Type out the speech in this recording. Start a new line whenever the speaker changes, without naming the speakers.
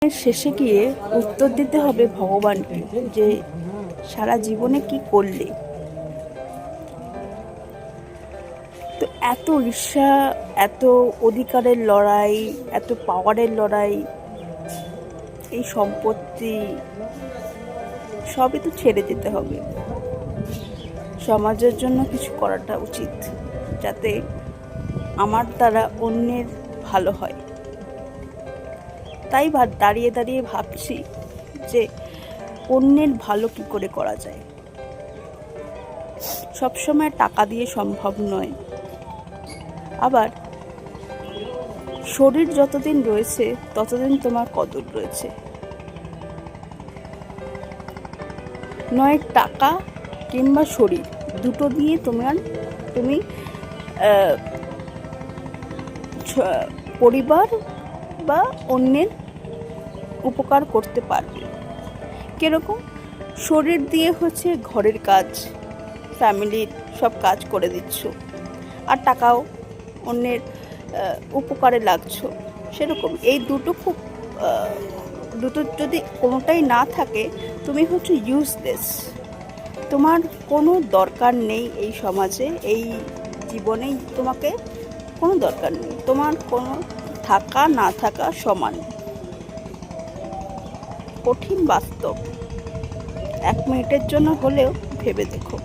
জীবনের শেষে গিয়ে উত্তর দিতে হবে ভগবানকে যে সারা জীবনে কি করলে। তো এত ঈর্ষা, এত অধিকারের লড়াই, এত পাওয়ারের লড়াই, এই সম্পত্তি সবই তো ছেড়ে যেতে হবে। সমাজের জন্য কিছু করাটা উচিত, যাতে আমার দ্বারা অন্যের ভালো হয়। তাই দাঁড়িয়ে দাঁড়িয়ে ভাবছি যে অন্যের ভালো কি করে করা যায়। সবসময় টাকা দিয়ে সম্ভব নয়। আবার শরীর যতদিন রয়েছে ততদিন তোমার কদর রয়েছে। নয় টাকা কিংবা শরীর, দুটো দিয়ে তুমি পরিবার বা অন্যের উপকার করতে পারবে। কিরকম? শরীর দিয়ে হচ্ছে ঘরের কাজ, ফ্যামিলির সব কাজ করে দিচ্ছ, আর টাকাও অন্যের উপকারে লাগছো। সেরকম এই দুটো যদি কোনোটাই না থাকে, তুমি হচ্ছে ইউজলেস। তোমার কোনো দরকার নেই এই সমাজে, এই জীবনেই তোমাকে কোনো দরকার নেই। তোমার কোনো থাকা না থাকা সমান। কঠিন বাস্তব, 1 মিনিটের জন্য হলেও ভেবে দেখো।